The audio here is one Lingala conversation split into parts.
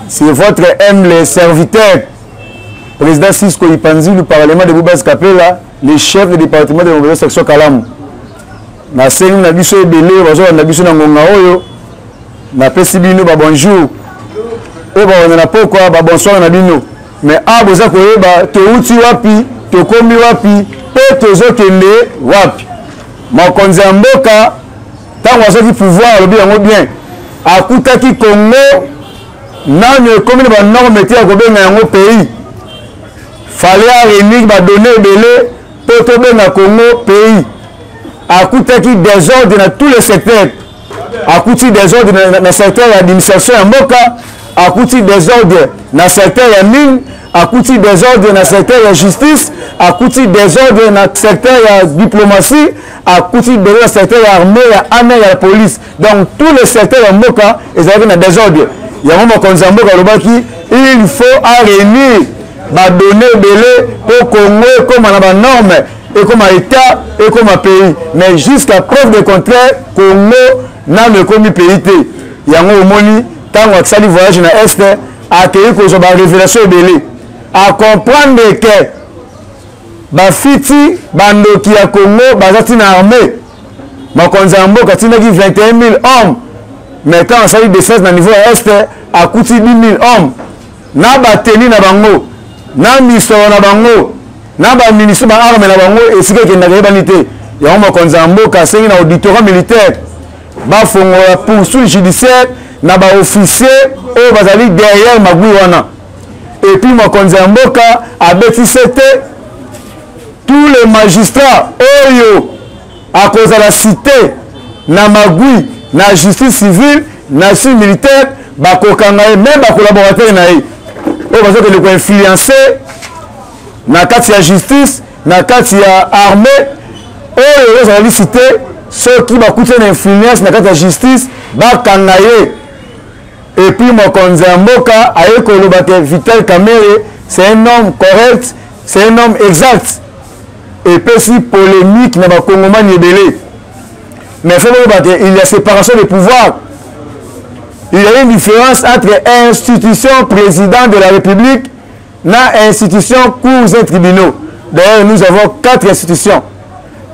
C'est votre humble serviteur, président Cisco Ipanzi du Parlement de Boubas Kapela, le chef du département de la section Kalam. Na sengi na biso ebele bazo na biso na ngonga oyo na pesi bino ba bonjour e ba na pokwa ba bonsoir na bino mais aboza koyeba to uti wapi to komi wapi pe tozo kende wapi mokonzi ya mboka tango asoki pouvoir lobi yango bien akutaki Congo nanu ekomi na banorme te ya kobenga yango pays fallait aréunir badonné ebele po tobenga Congo pays. Akutaki désordre dans tous les secteurs. Akuti désordre dans le secteur de l'administration en Moka. Akuti désordre dans le secteur de la mine. Akuti désordre dans le secteur de la justice. Akuti désordre dans le secteur de la diplomatie. Akuti désordre dans le secteur de l'armée, de l'armée et de la police. Donc tous les secteurs en Moka, ils avaient un désordre. Il y a un moment qu'on s'en Moka, il faut réunir, donner belé pour Congo comme on a une norme. Et comme État et comme pays. Mais jusqu'à preuve de contraire, Congo n'a pas commis pays. Il y a un moment, quand on a le voyage dans l'Est, à accueillir que j'ai une révélation belée. À comprendre que Bafiti, Bandoki à Congo, Bazati na armée. Ma konzambo, quand il y a 21 000 hommes, mais quand on s'agit de 16 dans le niveau Est, à coûté 10 000 hommes. Na bateni na bango, na miso na bango. Naba ministre ba arme na bango esika ke na banité ya mokonzi mboka sengi na auditorat militaire ba fongo la poursuite judiciaire na ba officier o bazali derrière magui wana et puis mokonzi mboka a bétisete tous les magistrats oyo à cause de la cité na magui na justice civile na justice militaire ba kokanga même ba collaborateur na ye o bazali le ko influencer na kati ya justice na kati ya armée oyo ezali cité ceux qui bakuti na influence na kati ya justice bakanga ye et puis mokonzi ya mboka aye koloba ke Vital Kamerhe c'est un homme correct, c'est un homme exact et puis si polémique na bakongomani ebele mais faut koloba ke il y a séparation des pouvoirs. Il y a une différence entre institution président de la République na institution cours et tribunaux. D'ailleurs, nous avons 4 institutions.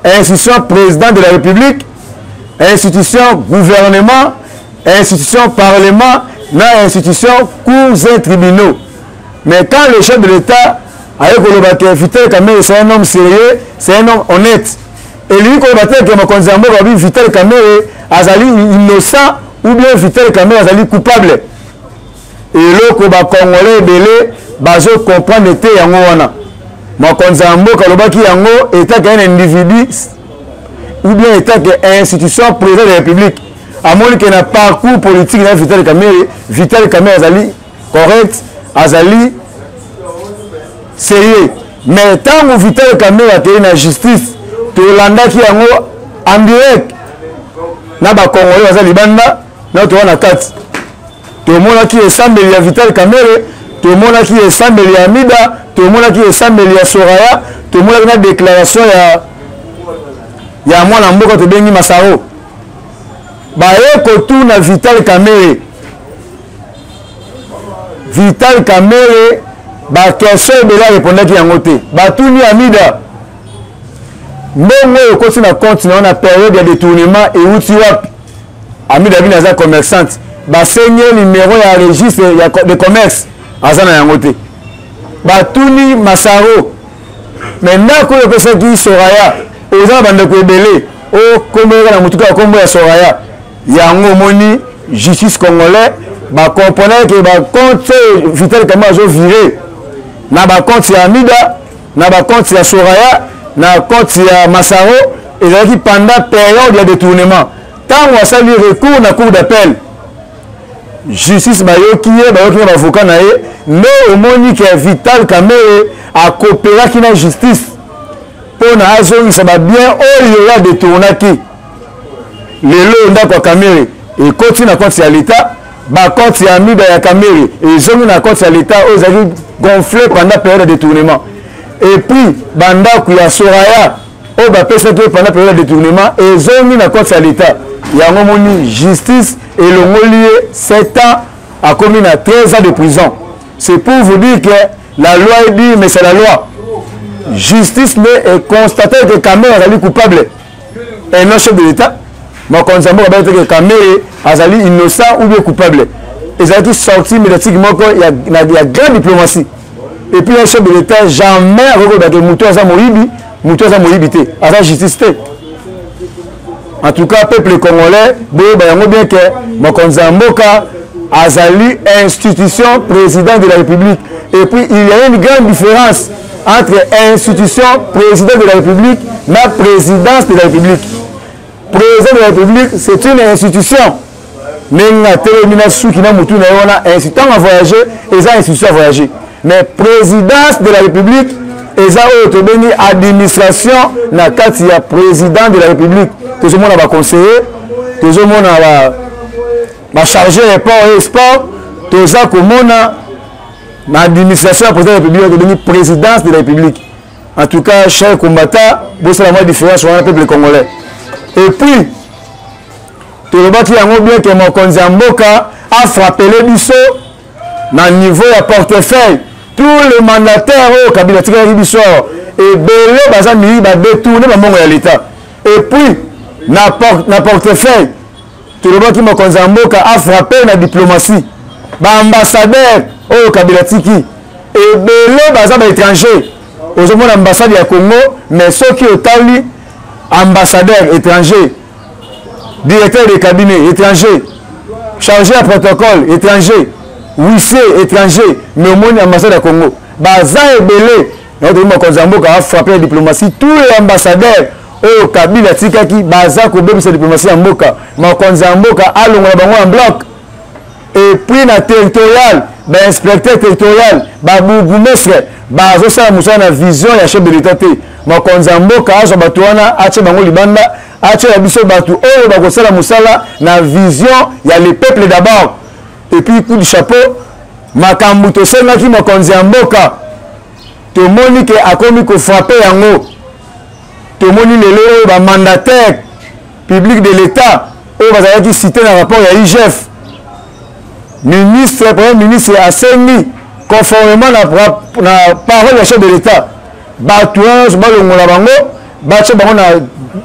Institution président de la République, institution gouvernement, institution parlement, na institution cours et tribunaux. Mais quand le chef de l'État a dit que Vital Kamerhe c'est un homme sérieux, c'est un homme honnête. Et lui, quand il a dit que mokonzi mboka Vital Kamerhe azali innocent ou bien Vital Kamerhe azali coupable. Et là, que les Congolais belé bazo comprendre été yango wana mokonzi mboka lobaki yango état qu'un individu ou bien état que institution président de la République amoni que na parcours politique na Vital Kamerhe azali correct azali sérieux mais tant Vital Kamerhe a na justice to landaki yango en direct na ba Congolais azali banda na to wana kati to mona ki esambeli ya Vital Kamerhe tout le monde qui est sans Amida, tout le monde qui est sans Soraya, tout le monde qui a une déclaration il y a moi dans beaucoup de Bengi Masaro. Baye kotu na Vital Kamerhe. Vital Kamerhe ba question bela répondre ki yango te. Batuni Amida. Mbongo ko na compte na na période de détournement et outi wapi. Amida bina za commerçante. Ba seigneur numéro ya registre de commerce. Azana yangote batuni Masaro maintenant ko pesa ki Soraya oza bande ko ebele o kombo na mutuka kombo ya Soraya yango moni justice congolais ba comprendre que ba compte Vital Kamerhe zo viré na ba compte ya Amida na ba compte ya Soraya na compte ya Masaro et là qui pendant période de détournement tant on sali recours na cour d'appel justice bayoki avocat na ye mais au moni que Vital Kamerhe a coopéré qui na justice pour na azongisa ba bien oyo ya détournaki lelo ndako Kamerhe et continue na compte ya l'état ba compte ya Amida ya Kamerhe et zongi na compte ya l'état aux avis gonflé pendant période de détournement et puis bandako ya Soraya o ba pesa que pendant période de détournement et zongi na compte ya l'état yango moni justice et le lié 7 ans a commis 13 ans de prison. C'est pour vous dire que la loi est dit, mais c'est la loi. Justice est constaté que Kamé est coupable. Et non chef de l'État. Mais quand on a dit que Kamé est innocent ou bien coupable. Ils ont tous sorti médiatiquement qu'il y a grande diplomatie. Et puis le chef de l'État jamais reconnaît que Moutou Aza Moïbi, Aza justice. En tout cas, peuple congolais, bien que Mokonza Mboka Azali institution président de la République. Et puis il y a une grande différence entre institution président de la République et présidence de la République. Président de la République, c'est une institution. Mais il y a terminé sous qui n'a institution à voyager et ça institution à voyager. Mais présidence de la République, et ça a administration na kati ya président de la République. Tout le monde a conseiller, tout le monde a chargé les ports et sport, tout ça comme on a l'administration du président de la République, devenu présidence de la République. En tout cas, chers combattants, vous savez la différence sur le peuple congolais. Et puis, tout le monde qui a bien que Mokonzi Mboka a frappé les bisous dans le niveau de portefeuille. Tous les mandataires au cabinet de bisous et belé bazami ba détourner le monde de l'État. Et puis, dans portefeuille, tout le monde qui Mokonzi Mboka a frappé la diplomatie. Ambassadeur au cabinet et belé bazami étranger. Aujourd'hui, l'ambassade du Congo, mais ceux qui ont tali ambassadeur étranger, directeur de cabinet étranger, chargé à protocole étranger, huissier étranger, mais au moins l'ambassade du Congo. Baza et belé, notre Mokonzamboka a frappé la diplomatie. Tous les ambassadeurs au cabinet qui baza kobe cette diplomatie en Mboka. Mokonzamboka a l'ongla en bloc. Et puis la territorial, l'inspecteur territorial, Bougumestre, ça a une vision et chef de l'État. Mokonza Mboka a batouana, a bango libanda, a la biso batou, oh, bakosala musala, na vision, il y a le peuple d'abord. Et puis, coup du chapeau, Makambuto Senga qui Mokonza Mboka, tout le monde qui a commis qu'on frappé en haut, tout le monde le mandataire public de l'État, qui cité dans le rapport à l'IGF. Ministre, premier ministre a saigné conformément à la parole du chef de l'État. Batouan, je vais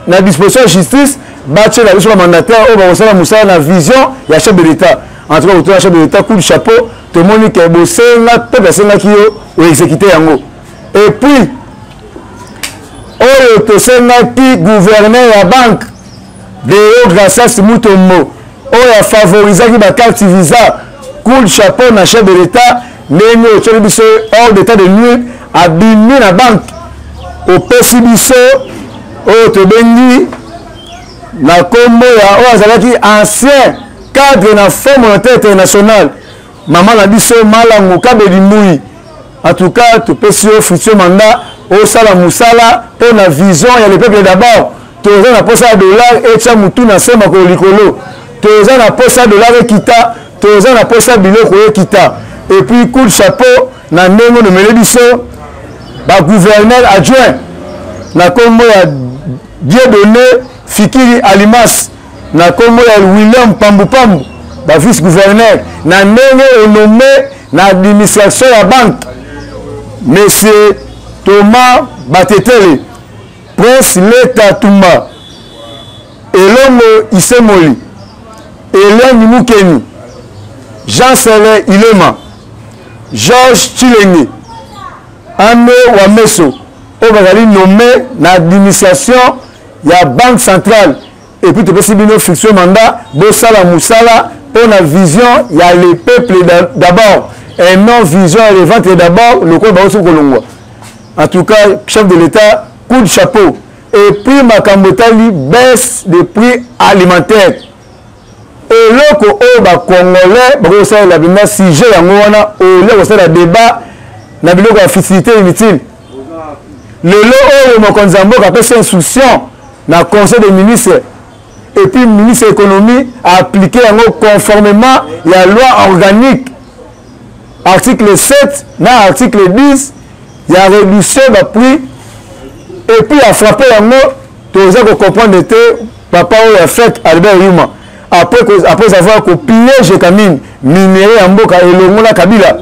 la disposition de justice, battre la vision mandataire, la vision, il y a chef de l'État. En tout cas, le chef de l'État, coup de chapeau, tout le monde qui a bossé, tout le monde qui a exécuté. Et puis, le gouverneur de la banque de Gracias Mutombo, il a favorisé la carte visa. Coup de chapeau na chef de l'État, néné hors d'état de nuit, a bimé la banque au Pessibiso, au Tobengi, na Combo, ancien cadre na Fonds monétaire international. Maman a dit ce malango kabedimui. En tout cas, tu peux se faire mandat au Sala Moussala pour la vision, il y a le peuple d'abord. Tu as posé à $, et tu as moutou na sema ko likolo. Tu as posé à $, et kita. Tous les gens ont biloko kita. Et puis, coup de chapeau, na ndenge de Mélébiso, gouverneur adjoint, na Congo ya Dieudonné Fikiri Alimas, na Congo ya William Pambupambu, vice-gouverneur, na ndenge nommé na administration ya banque, monsieur Thomas Batetele, Prince Leta Tumba, Elongo Isemoli, Hélène Moukeni, Jean-Sélé Ilema, Georges Chilenge, Ame Wameso, Obagali nommé l'administration, il y a Banque centrale, et puis tu peux subir une fiction mandat, Bossala Moussala, pour la vision, il y a le peuple d'abord, et non vision relevante d'abord, le code Barosso Kolongwa. En tout cas, chef de l'État, coup de chapeau. Et puis Makambotali baisse des prix alimentaires. Et là, les Congolais, ils ont un sujet, ils ont un débat, ils ont une facilité inutile. Le lot, Mokonza Mboka a fait instruction dans le Conseil des ministres. Et puis, le ministre de l'économie a appliqué conformément à la loi organique. Article 7, dans l'article 10, il y a réduction de prix. Et puis, il a frappé tout le monde, comprendre que papa a fait Albert Yuma. après avoir copié Jekamine, minéré en Mboka et Longola Kabila.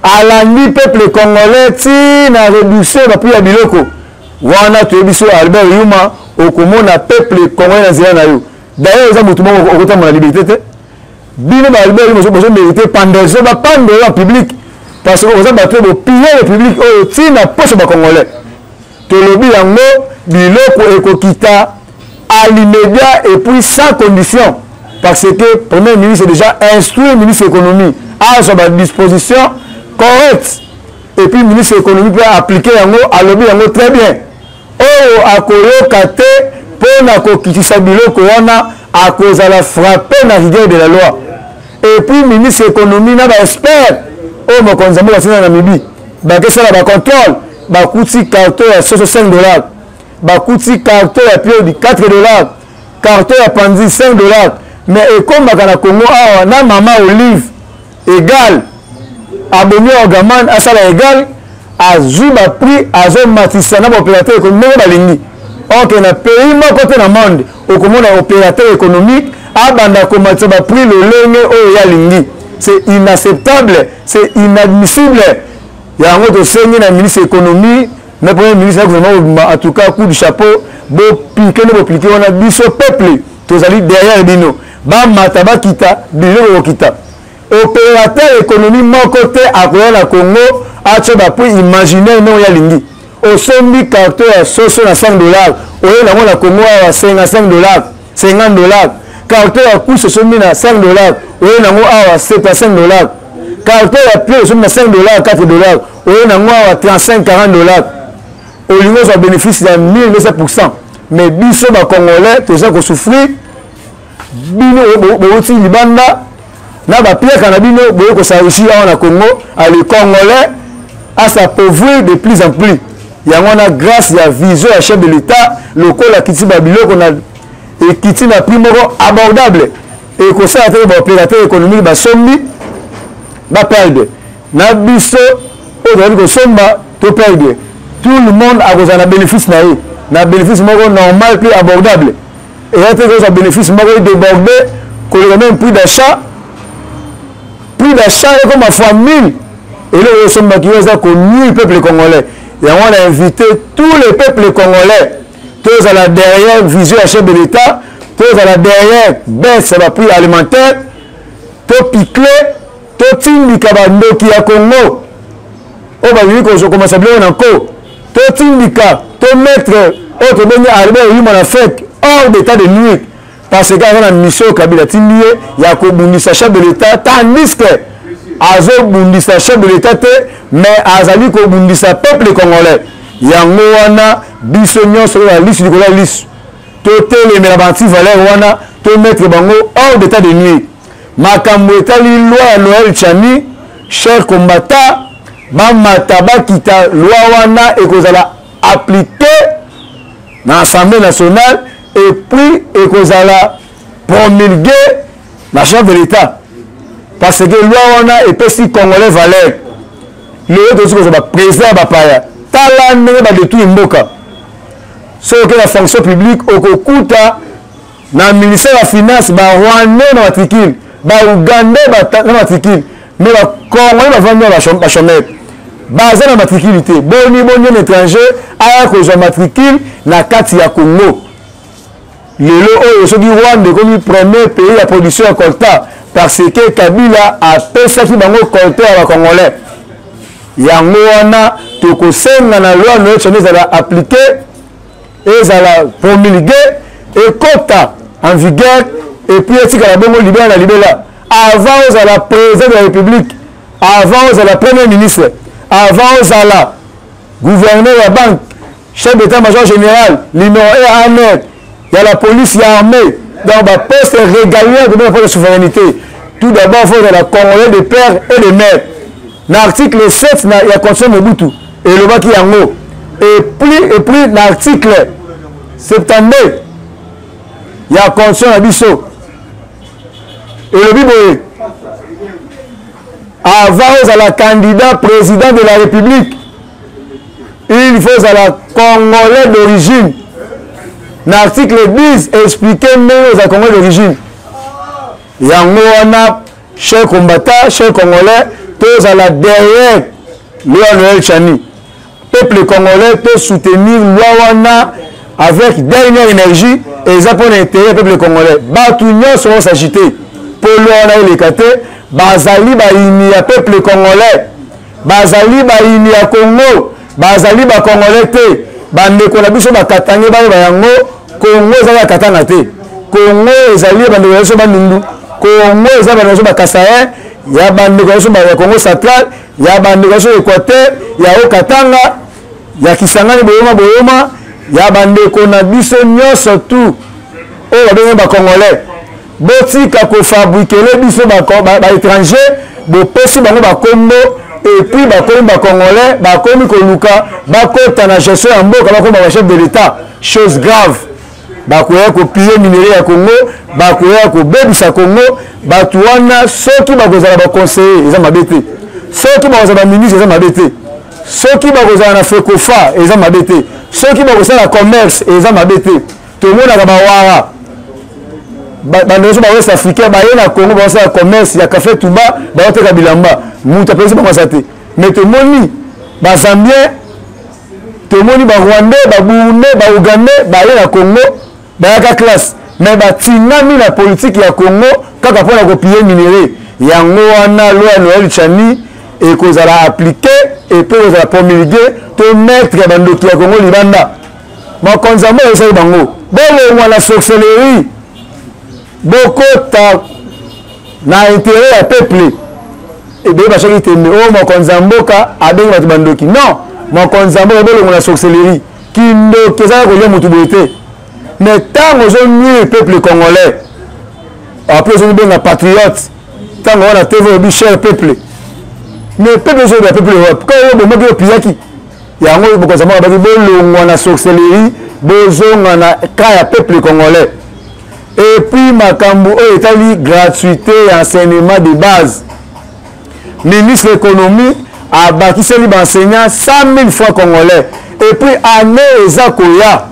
Alandi peuple congolais, tina réduction la plus à Biloko. Wana tuebiso Albert Yuma, au komona peuple congolais na zéna yo. D'ailleurs, ils ont tout le monde au côté de la liberté. Bino Albert Yuma, ils ont mérité pendant ce pas en public. Parce que vous avez battu le piller le public, oh, tina poche ba congolais. Tolobi yango, Biloko ekokita à l'immédiat et puis sans condition. Parce que le Premier ministre est déjà instruit le ministre de l'économie à sa disposition correcte. Et puis le ministre de l'économie peut appliquer yango, à lobby yango très bien. Oh, à Koyo Kate, pour na kokitisa biloko wana, à cause de la frappe na rigueur de la loi. Et puis le ministre de l'économie n'a pas expert. Oh, mon konzambo la sina Namibie. Bah, qu'est-ce que ça va contrôle? Bah, coûte carton à 65 $. Bah, coûte carton à plus de 4 $. Carton à Panzi 5 $. Mais comme à Congo, na maman Olive égal. Abonné au gaman, à ça égal. À Zuba prix, à Zone Matissana, opérateur économique, balingi. Ok, na pays, moi, côté dans le monde, au comment on opérateur économique, à banda commencer à prix le lengue au yalingi. C'est inacceptable, c'est inadmissible. Il y a un autre seigneur, le ministre de l'économie, le premier ministre, en tout cas, coup du chapeau, beau piquer, beau piquer, on a dit ce peuple, tous allés derrière Bino. Bam, mataba kita, bilo kita. Opérateur économique, mon côté, à la Congo, à Tchoba, pour imaginer, non, il y a l'indi. Au sommet, carton à 65 $. Au lieu d'avoir la Congo à 55 $, 50 $. Carton à coût, ce sommet à 5 $. Au lieu d'avoir à 75 $. Carton à pied, ce sommet à 5 $, 4 $. Au lieu d'avoir à 35, 40 $. Au niveau de bénéfice, il y a 1200%. Mais biso ba Congolais, tout ça qu'on souffre, bino boti libanda, na ba pire kanabino, boyo ko sarushi en Congo, à les Congolais, à s'appauvrir de plus en plus. Il y a une grâce, il y a vision à chef de l'État, le col à Kiti Babilo qu'on a et Kiti n'a plus abordable. Et que ça a été l'opérateur économique, bah sommi, bah perdre. Na biso, au-delà de somma, to perdre. Tout le monde a besoin d'un bénéfice naïf. Un bénéfice normal, plus abordable. Et là, tu as un bénéfice débordé, qu'on a même prix d'achat est comme à fois 1000. Et là, nous sommes connus le peuple congolais. Et on a invité tous les peuples congolais, tous à la derrière vision à chef de l'État, tous à la derrière baisse de prix alimentaire, tous piqués, tous tindikabando qui a Congo. On va dire qu'on commence à bien encore. Tout indica, tout mettre autre dernier Albert Yuma a fait hors d'état de nuit. Parce qu'il y a une mission au Kabila Tindie, il y a un bundisa chef de l'État, tandis que Azo bundisa chef de l'État, mais Azali ko bundisa peuple congolais. Il y a un Wana, Bissonnion sur la liste du Cola liste. Tout les mélabantis valeurs Wana, tout mettre Bango hors d'état de nuit. Makambo Etali loi à Noël Chani, cher combattant. Mataba kita loi wana et qu'on a appliqué dans l'Assemblée nationale et puis et qu'on a promulgué la chef de l'État. Parce que loi wana est si congolais valeur. Le autre aussi qu'on a président Bapaya. Tala n'est pas de tout imboka. Ce que la fonction publique au Kokuta dans le ministère de la Finance, Rwanda dans matricule, Ouganda dans matricule, mais le Congolais va vendre la chômette. Basé na matriculité, boni étranger a cause matricule na kati ya Congo. Lelo oyo soki Rwanda comme premier pays à production de colta parce que Kabila a pesaki bango colta ya Congolais. Yango wana tokosenga na loi no chone za appliquer et za la promulguer et kota en vigueur et puis etika la bongo libéra na libéla avant za la président de la République, avant za la premier ministre. Avant Zala, gouverneur de la banque, chef d'état-major général, numéro 1 ANR, il y a la police, il y a l'armée, dans le poste régalien de notre souveraineté. Tout d'abord, il faut la Congolais de père et de mère. Dans l'article 7, il y a Constitution Mobutu, et le Baki Yango. Et puis, dans l'article 72, il y a Constitution Abisso. Et le Biboé. Avant la candidat président de la République, il faut à la Congolais d'origine. L'article 10 expliquait mieux aux Congolais d'origine. yango wana chers combattants, chers Congolais, tous à la derrière loi Noël Tchani. Peuple congolais peut soutenir loi wana avec dernière énergie et ça pour l'intérêt peuple congolais. Batunion seront s'agiter pour loi wana il est bazali ba ini ya peuple congolais, bazali ba ini ya Congo, bazali ba congolais te, bande ko na biso ba katange ba yango Congo za katanga te. Congo ezali bande ko so ba nundu, Congo za bande so ba kasaye, ya bande ko so ba Congo central, ya bande ko so Équateur, ya o katanga, ya Kisangani boyoma, ya bande ko na biso nyonso tout o ba ba congolais. Botika ko fabriquer biso ba étranger, bo pesi bango ba kombo et puis ba komi ba congolais, ba komi ko luka, ba kota na gestion ya mboka ba ko ba chef de l'état, chose grave. Ba ko ya ko piller minerai ya Congo, ba ko ya ko bebisa Congo, ba tuana soki ba kozala ba conseiller, eza mabete. Soki ba kozala ministre, eza mabete. Soki ba kozala na FECOFA, eza mabete. Soki ba kozala commerce, eza mabete. Tout le monde a ba wara. Bandeso ba West Africain ba yena Congo ba sa commerce ya café Touba ba oteka bilamba muta pesi ba masate mais to moni ba Zambien to moni ba Rwandais ba Burundais ba Ougandais ba yena Congo ba ya classe mais ba tinami na politique ya Congo kaka pona ko piller minerai yango wana loi Noël Tchani et kozala appliquer et peut kozala promulguer to mettre bandoki ya Congo libanda ma konzamo esa bango bolo wana sorcellerie bokota na intérêt ya peuple et bien bachaki tembe o mokonza mboka abengi bato bandoki non mokonza mboka bolongo na sorcellerie kindoki ezala kolia motu boye te mais ntango ozonuire peuple congolais après ozobenga patriote ntango wana tv obi cher peuple mais peuple ozoyeba peuple europe ko oyo bomoki opiyaki yango mokonza mboka baki bolongwa na sorcellerie bozonga na ka ya peuple congolais. Et puis makambo oyo etali gratuité et enseignement de base. Ministre de l'économie a bakiseli enseignant 100 000 francs congolais. Et puis année eza koya.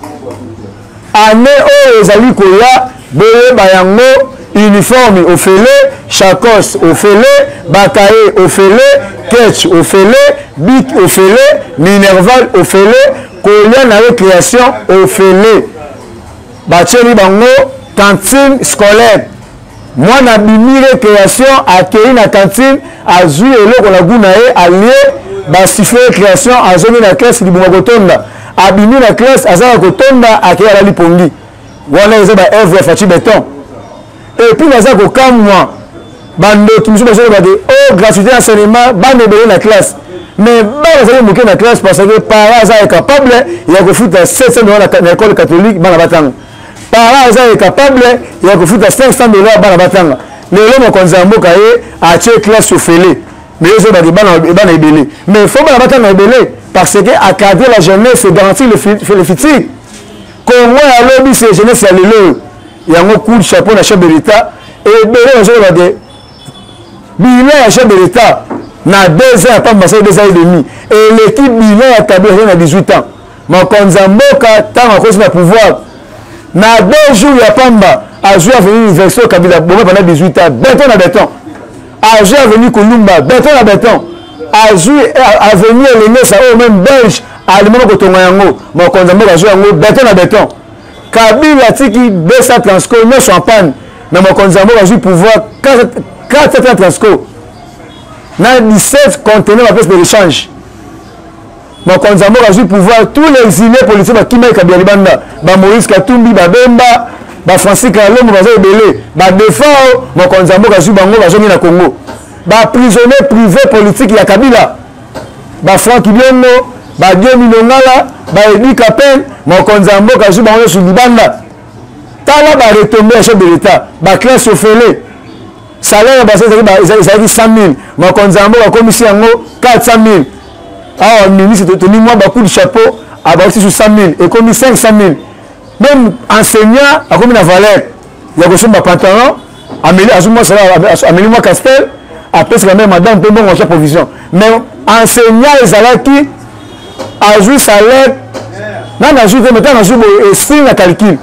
Année oyo ezali koya boye bayango uniforme ofele, chakos ofele, bakaye ofele, ketch ofele, bic ofele, minerval ofele, kolia na récréation ofele. Bacheli bango cantine scolaire. Moi na bimi récréation accueilli na cantine azui eloko na guna e allié ba siffler création azongi na classe libuma kotonda abimi na classe azala kotonda akaya la lipongi wana eza ba œuvre fachi béton et puis naza ko kamwa bando kimso ba ba de oh gratuité enseignement bande belé na classe mais ba za moké na classe parce que parents za capable ya ko futa 700 $ na école catholique bana batanga parents est capable il y a que foutre 500 $ bana batanga lelo mokonza mboka ye a tché classe ofele mais ils ont bana ebele mais faut bana batanga ebele parce que accadrer la jeunesse et garantir le futur Congo ya lobi c'est jeunesse ya lelo yango coup de chapeau na chef de l'état et belé on va dire bilan ya chef de l'état na 2 ans pas passer 2 ans et demi et l'équipe bilan ya tabé na 18 ans mokonza mboka tant à cause de pouvoir na 2 jours ya pamba a joué à venir l'université Kabila Bomba pendant 18 ans béton na béton a joué à venir Kolumba béton na béton a joué à venir l'Enesa au même belge allemand kotonga yango mokonza mboka joué yango béton na béton Kabila tiki besa transco no champagne na mokonza mboka joué pouvoir 4 transco na 17 conteneurs à place de l'échange. Mokonza mboka joué pouvoir tous les exilés politiques qui mettent Kabila Libanda ba Moïse Katumbi ba Bemba ba Francis Kalombo ba Zobele ba Defao mokonza mboka joué bango ba zongi na Congo ba prisonniers privés politiques ya Kabila ba Franck Biongo ba Dieu Milongala ba Edi Kapen mokonza mboka joué bango sur Libanda tala ba retombé à chef de l'état ba classe ofele salaire ba ça 100 000 mokonza mboka commission yango 400 000. Ah, le ministre tenu moi beaucoup de chapeau à bâti sur 100 000 et comme 500 000. Même enseignant a comme la valeur. Il y a que son pantalon, amélie moi Castel, après c'est la même madame peut bon en provision. Mais enseignant les alaki a joué salaire. Non, a joué maintenant a joué estime la calcul.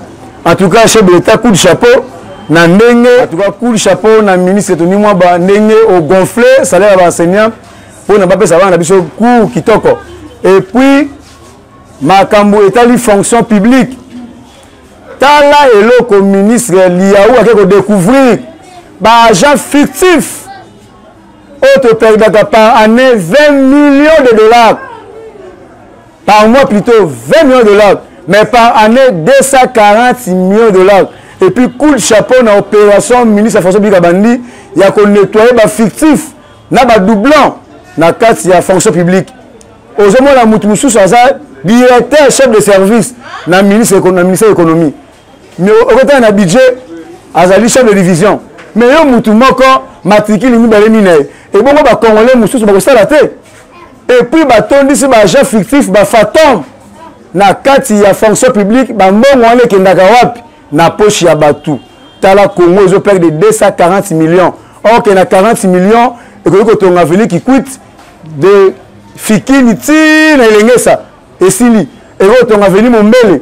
En tout cas, chef de l'État coup de chapeau na ndenge en tout cas coup de chapeau na ministre Tony Mwaba ndenge au gonfler salaire ya enseignant pour na pas pesa bana biso cours kitoko et puis makambo etali fonction publique tala eloko ministre Liaou a découvrir ba agent fictif auto perdaka par année 20 millions de dollars par mois plutôt 20 millions de dollars mais par année 240 millions de dollars et puis coup de chapeau na opération ministre fonction publique bandi ya ko nettoyer ba fictif na ba doublant na kati ya fonction publique ozomona mutu mususu aza directeur chef de service na ministère économie mais au côté na budget azali chef de division mais yo mutu moko matricule ni balé mine et bongo ba congolais mususu ba ko sala te et puis ba tondisi ba agent fictif ba fantôme na kati ya fonction publique ba mbongo wane kendaka wapi na poche ya batu tala Congo zo perdre de 240 millions or que na 40 millions et que tonga venu qui coûte de fikini ti na elengesa esili et tonga venu mombele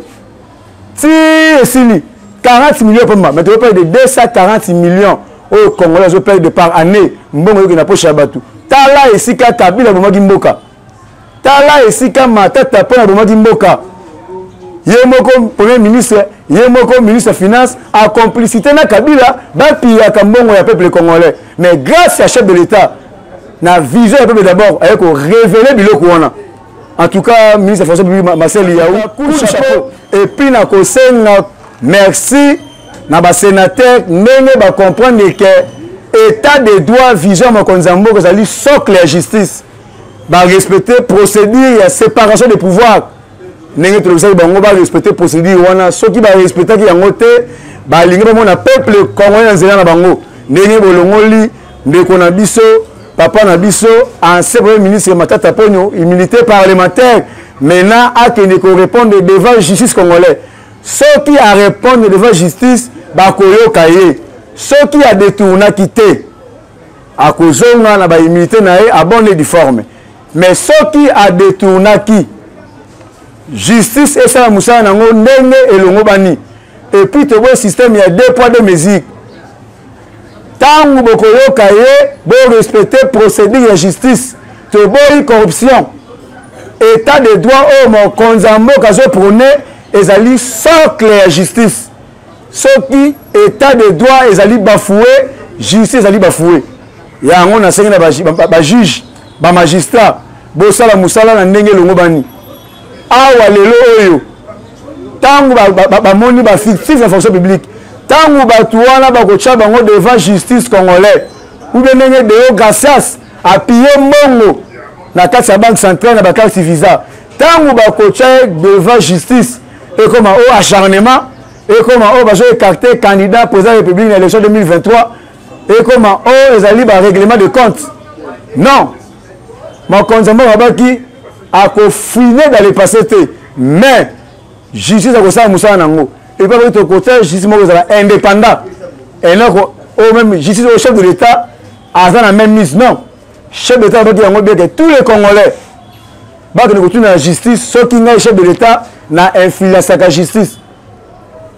ti esili 40 millions pour moi mais tu perdre de 240 millions au Congolais zo perdre par année mbongo yo na poche ya batu tala esika Kabila bomaki mboka tala esika Matata pona bomaki mboka Yemoko premier ministre, Yemoko ministre des Finances, en complicité na Kabila, bapia kambongo ya peuple congolais. Mais grâce à chef de l'État, na vision du peuple d'abord, avec révéler biloko wana. En tout cas, ministre des Finances, Marcel Liaou, coup de chapeau. Et puis na kosenga merci na ba sénateur ndenge ba comprendre que état de droit vision Mokonzambo que ça lui socle la justice. Ba respecter procédure ya séparation des pouvoirs. Nenge tolobisa bango ba respecter procédure wana soki ba respecter ki yango te ba lingi ba mona peuple congolais nzela na bango ndenge bolongoli ndeko na biso papa na biso ancien premier ministre Matata Ponyo immunité parlementaire maintenant a kende ko répondre devant justice congolais soki a répondre devant justice ba koyoka ye soki a détourna quitté a kozonga na ba immunité na ye abonne difforme mais soki a détourna qui justice et ça moussa nango ndenge elongo bani et puis to bo système il y a 2 poids 2 mesures tangu bokoyoka ye bo respecter procédure de justice to bo corruption état de droit au Mokonzambo kazo prôner ezali socle ya justice soki état de droit ezali bafoué justice ezali bafoué yango na sengi na ba juge ba magistrat bo sala musala na ndenge elongo bani awa lelo oyo tangu bamoni ba fictif ya fonction publique tangu batu wana bakotya bango devant justice congolais ou bien ndenge Deo Gracias appuye mbongo na kati ya banque centrale na bakarte visa tangu bakotya devant justice ekoma o acharnement ekoma o bazo écarter candidat président de la République na élection 2023 ekoma o ezali ba règlement de compte non Mokonzambo babaki à confiner dans le passé, mais justice a ça moussa nango et pas votre côté justice mo indépendant et là au même justice au chef de l'État a la même mise non chef de l'État va dire que tous les Congolais va que nous la justice ceux qui sont chef de l'État na influence la justice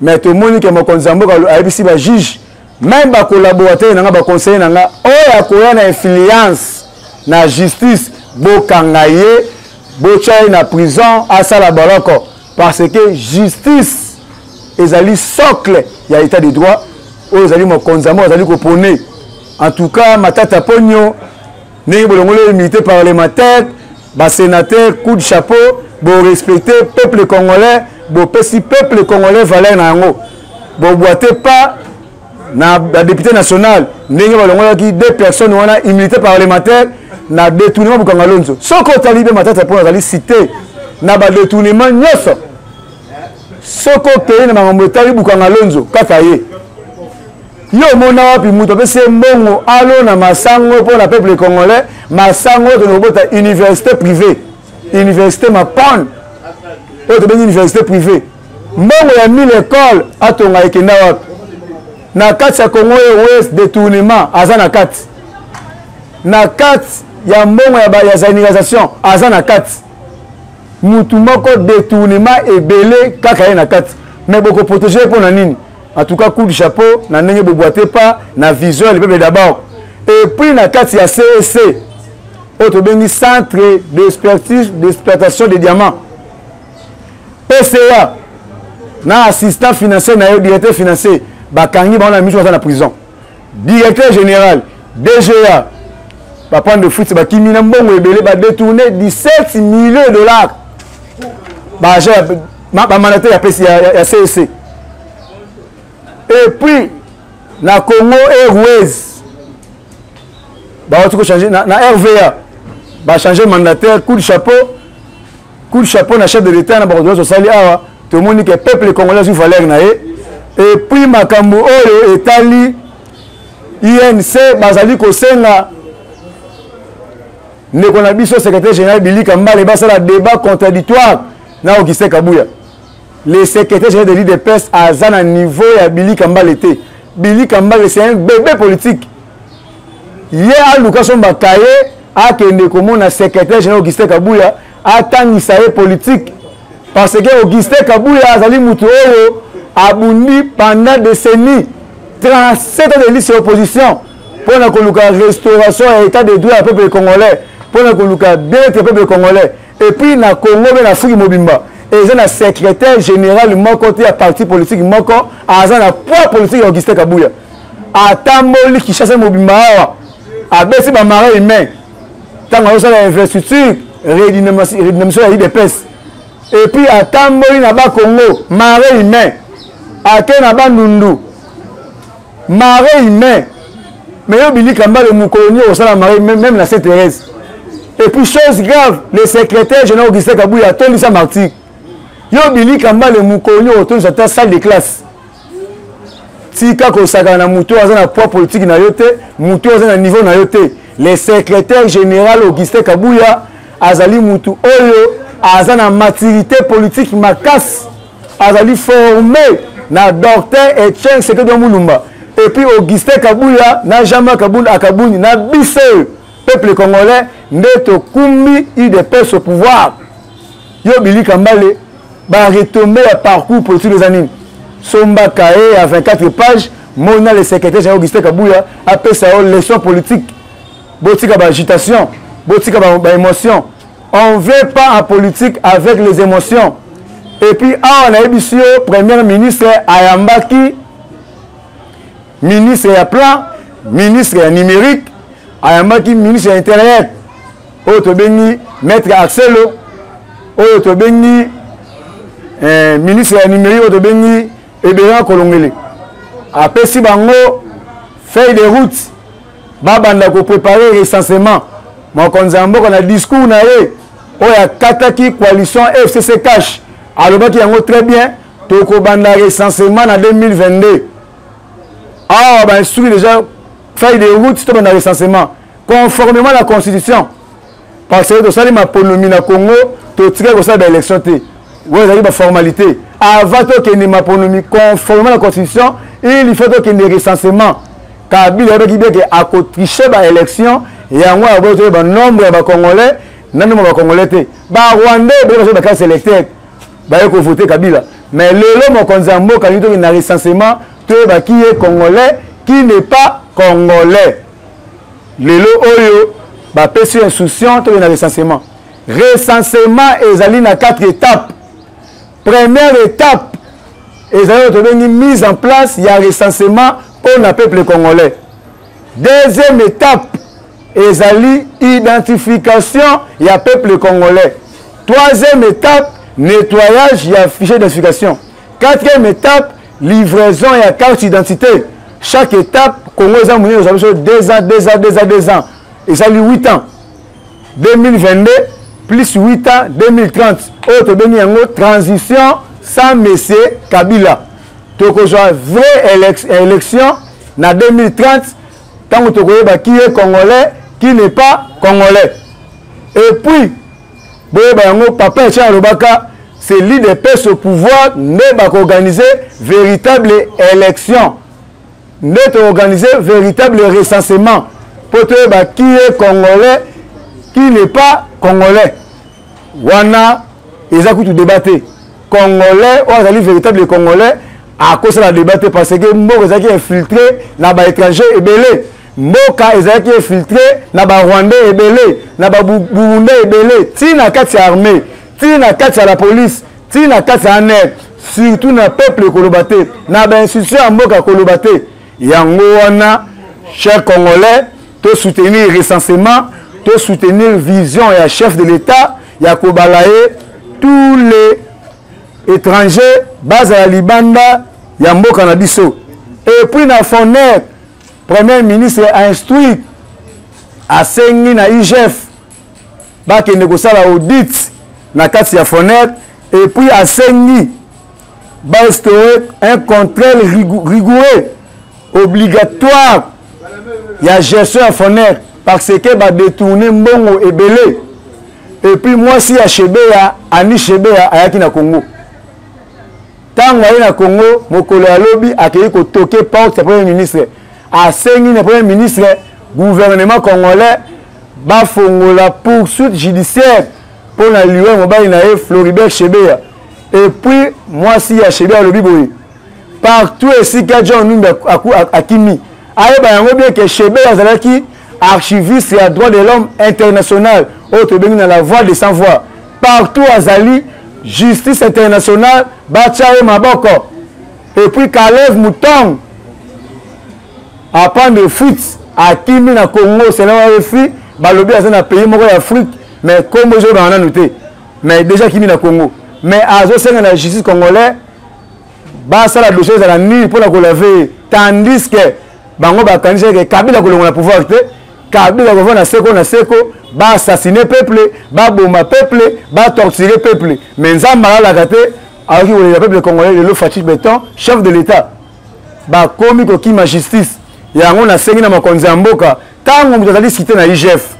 mais tout le monde que Mokonzambo a ici ba juge même ba collaborateur na ba conseiller na o ya ko na influence na justice bokangaye bochai na prison à sala baloko parce que justice ezali socle ya état de droit o ezali Mokonzambo ezali ko prôner en tout cas Matata Ponyo ne bolongolo immunité parlementaire ba sénateur coup de chapeau bo respecter peuple congolais bo pesi peuple congolais valeur na yango bo boite pas na député national ndenge bolongolo ki 2 personnes wana immunité parlementaire na détournement bukanga lonzo soko talibe Matata Ponyo azali cité na ba détournement nyoso soko peye na mambo tali bukanga lonzo kaka ye yo mona wapi muto pese mbongo alo na masango pour la peuple congolais masango de nobota université privée université Mapon o to université privée mbongo ya 1000 écoles atonga ekenda wapi na kati ya Congo West détournement aza na kati na kati ya mbongo ya zanisation aza na kati mutu moko détournement ebele kaka ye na kati mais boko protéger pour na nini en tout cas coup du chapeau na ndenge boboité pas na vision le peuple d'abord et puis na kati ya CEC autre bengi centre d'expertise d'exploitation des diamants PCA na assistant financier na directeur financier bakangi ba na mission dans la prison directeur général DGA ba prendre de foot ba kimina mbongo ebele ba détourner 17 millions de dollars ba mandaté ya PCA ya CEC et puis na Congo Airways ba autre changer na RVA ba changer mandataire coup de chapeau na chef de l'État na ba doit sali awa tout le monde que peuple congolais sur valeur na et puis makambo oyo etali INC bazali ko senga ne kona biso secrétaire général Billy Kambale ba sala débat contradictoire na Augustin Kabouya le secrétaire général de l'IDPS à un niveau ya Billy Kambale était Billy Kambale c'est un bébé politique hier à Lucas Sombakaye a kende komona secrétaire général Augustin Kabouya atangisa politique parce que Augustin Kabouya azali mutu oyo abundi pendant des décennies 37 ans de liste opposition pour na koluka restauration et état de droit à peuple congolais pour na koluka bien peuple congolais et puis na Congo na Afrique mobimba et c'est un secrétaire général mon côté à parti politique moko azana na poids politique Augustin Kabouya atamboli qui chasse mobimba a besi ba marais humain tango ça l'infrastructure redynamisation ya IDPS et puis atamboli na ba Congo marais humain ake na ba Nundu marais humain mais yo Billy Kambale mukoni au sala marais même la Sainte-Thérèse et puis chose grave le secrétaire général Augustin Kabouya toli sa martyr yo Billy Kambale mukoni au toli sa salle de classe tika ko sakana muto azana poids politique na yote muto azana niveau na yote le secrétaire général Augustin Kabouya azali mutu oyo azana maturité politique makasi azali formé na docteur Etienne Sekedi Mulumba et puis Augustin Kabouya na Jean Kabunda Akabouni na bise peuple congolais ndeto kumbi IDPS au pouvoir yo Billy Kambale ba retomber à parcours politique des années Somba Kaé à 24 pages mona le secrétaire général Augustin Kabouya appelle ça leçon politique botika ba agitation botika ba émotion on ne veut pas en politique avec les émotions et puis on a eu premier ministre Ayambaki ministre ya plan ministre ya numérique Ayambaki ministre intérieur oyo bengi maître Axelo oyo bengi ministre ya numérique oyo bengi Ebera Kolongele apesi bango feuille de route babanda ko préparer recensement mokonzi mboka na discours na ye oya kataki coalition FCC cash alobaki yango très bien toko banda recensement na 2022 ah ben instruit déjà feuille de route to banda recensement conformément à la constitution parce que to sali ma ponomi na Congo to tire ko ça élection té vous avez ba formalité avant que ne ma ponomi conformément à la constitution il faut que ne recensement Kabila avec bien que à tricher ba élection et yango aboto ba nombre ya ba congolais nanu ba congolais té ba rwandais ba carte électeur ba ko voter Kabila mais lelo mo konzambo kanito na recensement to ba qui est congolais qui n'est pas congolais lelo oyo ba pesi insouciant to na recensement ezali na 4 étapes. Première étape ezali une mise en place il y a recensement pour le peuple congolais. Deuxième étape ezali identification il y a peuple congolais. Troisième étape nettoyage il y a fichier d'identification. Quatrième étape livraison et carte d'identité. Chaque étape Congo est amené aux amis 2 ans. Et ça lui 8 ans. 2022 plus 8 ans 2030. Autre transition sans monsieur Kabila. Donc on a vraie élection en 2030. Tant que tu qui est congolais, qui n'est pas congolais. Et puis, papa Charles Robaka, c'est l'IDPS au pouvoir, n'est pas organiser véritable élection. N'est organiser véritable recensement. Pour te qui est congolais, qui n'est pas congolais. Wana, ils ont tout débatté. Congolais, ou véritable congolais, à cause de la débat parce que mboka ezaki infiltré na ba étranger ebele mboka ezaki infiltré na ba rwandais ebele na ba burundais ebele tina kati ya armée tina kati ya la police tina kati ya net surtout na peuple kolobate na ba institution ya mboka kolobate yango wana chers congolais to soutenir recensement to soutenir vision ya chef de l'état ya kobalaye tous les étrangers base à la libanda ya mboka na biso. Et puis na FONER premier ministre a instruit a sengi na IGF bakende kosala audit na kati ya FONER et puis a sengi ba instaurer un contrôle rigoureux obligatoire ya gestion ya FONER parce que ba détourner mbongo ebele. Et puis moi si a Chebeya ani Chebeya ayaki na Congo tango ayi na Congo mokolo ya lobi akei ko toquer porte ya premier ministre asengi na premier ministre gouvernement congolais ba fongola poursuite judiciaire pour na liwe mobali na Floribert Chebeya. Et puis moi si a Chebeya lobi boyi partout ici ka John Numba akimi ayeba yango bien que Chebeya azalaki archiviste ya droit de l'homme international autre bengi na la voix de sans voix partout azali justice internationale bachaye maboko. Et puis Kalev Mouton à prendre de fuite à Kimi na Congo c'est là refi balobi aza na pays moko ya Afrique mais comme je ba na noté mais déjà Kimi na Congo mais azo senga la justice congolais ba ça la dossier za la ni pour la laver tandis que bango ba kanisa que Kabila kolongo na pouvoir te Kabila ko na seko ba assassiner peuple ba bomba peuple ba torturer peuple mais nzamba la kate avec le peuple congolais le Fatih Béton chef de l'état ba komi ko ki ma justice yango na sengi na makonzi ya mboka tango mutu azali cité na IGF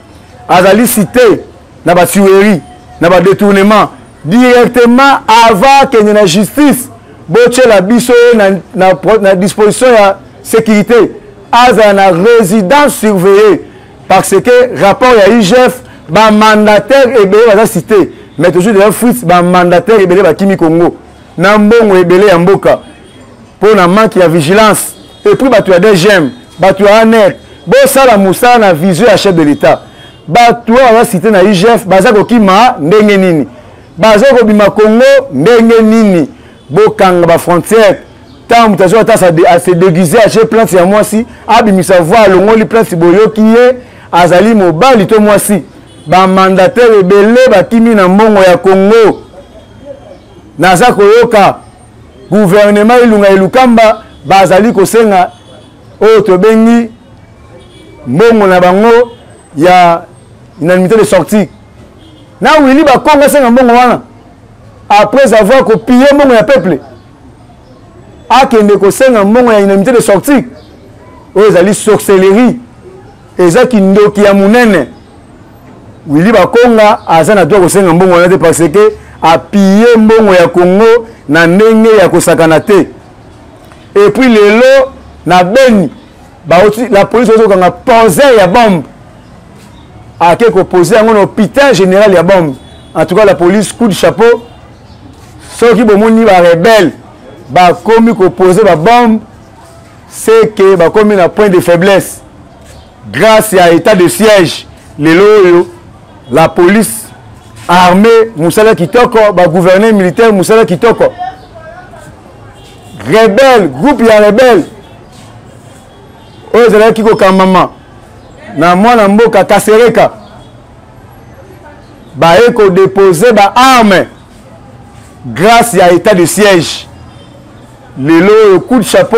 azali cité na ba tuerie na ba détournement directement avant que na justice boche la biso na disposition ya sécurité aza na résidence surveillée parce que rapport ya IGF ba mandataire ebele baza cité mais toujours de la fuite ba mandataire ebele ba kimi Congo na mbongo ebele ya mboka pour na manque ya vigilance et puis ba tu as des gemmes ba tu as net bo sala musa na vision ya chef de l'état ba tu as cité na IGF baza ko kima ndenge nini baza ko bima Congo ndenge nini bo kanga ba frontière tant mutu à se déguiser à chez plante ya mwasi abimisa voix longoli plante boyoki ye azali mobali to mwasi ba mandataire ebele bakimi na mbongo ya Congo naza koyoka gouvernement ilunga elukamba bazali kosenga oyo tobengi mbongo na bango ya unanimité de sortie na wili bakongo senga mbongo wana après avoir copié mbongo ya peuple akende kosenga mbongo ya unanimité de sortie oyo ezali sorcellerie ezaki ndoki ya munene wili bakonga aza na droit kosenga mbongo wana te parce que appuyer mbongo ya Congo na ndenge ya kosakana te. Et puis lelo na Beni la police ozokanga poser ya bombe ake ko poser yango na hôpital général ya bombe. En tout cas la police coup de chapeau soki bomoni ba rebelle ba komi ko poser ba bombe c'est que ba komi na point de faiblesse grâce à état de siège lelo la police armée musala kitoko ba gouverneur militaire musala kitoko rebelle groupe ya rebelle oyo zala kiko kamama na mwana mboka Kasereka ba eko déposer ba arme grâce à état de siège lelo coup de chapeau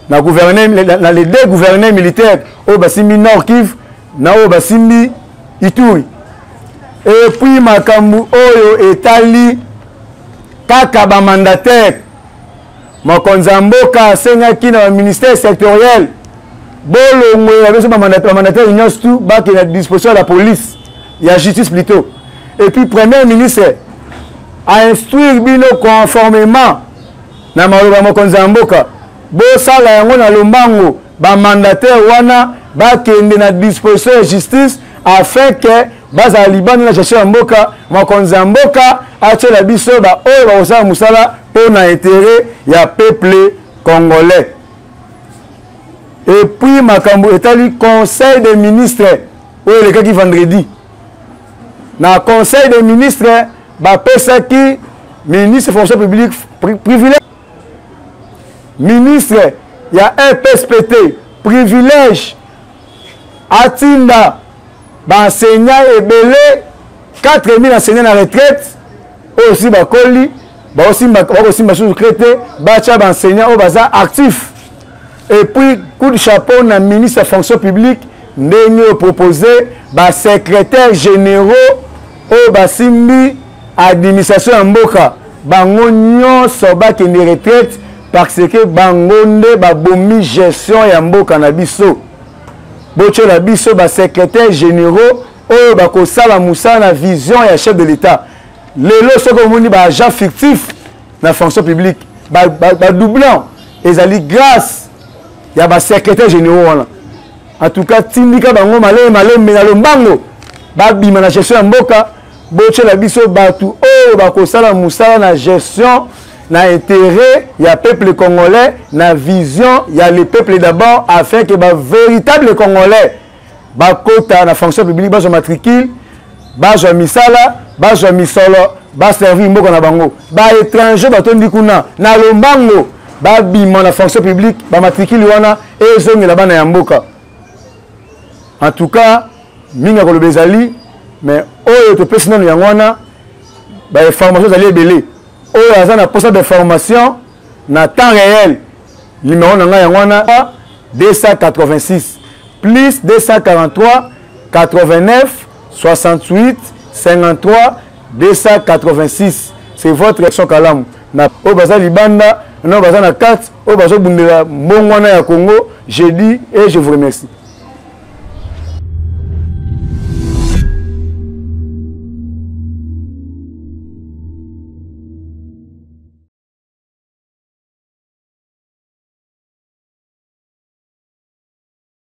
na gouverneur na les deux gouverneurs militaires au basimbi Nord Kivu na o basimbi Ituri. Et puis makambu oyo etali kaka ba mandataire makonza mboka sengaki na ministère sectoriel bolongo ya beso ba mandataire nyostu ba ki na disposition de la police ya justice plutôt. Et puis premier ministre a instruire bino conformément na maloba makonza mboka bo sala yango na lombango ba mandataire wana ba kende na disposition de justice afin que baza libani na chercher mboka makonza mboka achela biso ba oyo ba osala musala pour l'intérêt du peuple congolais. Et puis, Makambo est allé conseil des ministres, où il est vendredi. Dans le conseil des ministres, il qui ministre de fonction publique privilège. Ministre, il y a un PSPT, privilège. Atinda, enseignant et belé, 4000 enseignants à la retraite, aussi Bakoli, aussi sous-secrétaire, enseignants actifs. Et puis, coup de chapeau, dans le ministre de la fonction publique, nous avons proposé les secrétaires généraux au Simbi administration en Mboka. Bango nyonso bakende retraite parce que bango nde babomi gestion ya Mboka na biso. Bocho la biso ba secrétaire généraux oyo bakosala musala na vision ya chef de l'État. Lelo soko moni ba agent fictif na fonction publique, ba doublant ezali grâce ya ba secrétaire généraux wana. En tout cas tindika bango malé na lombango ba bima na gestion ya Mboka. Boche la biso batu o bakosala musala na gestion na intérêt ya peuple congolais na vision ya le peuple d'abord afin que ba véritable congolais bakota na fonction publique ba matricule ba misala ba misolo ba servir mboka na bango ba étranger batondi kuna na lombango ba bima na fonction publique ba matricule wana ezongela bana ya mboka. En tout minga kolobezali mais oyo to pesi nanu yangwana ba information zali ebele oyo aza na poste de formation na temps réel numéro nanga yangwana 286 plus 243 89 68 53 286. C'est votre action Kalamu na oyo baza libanda na baza na 4 oyo bazo bundela mbongwana ya Congo. Je dis et je vous remercie.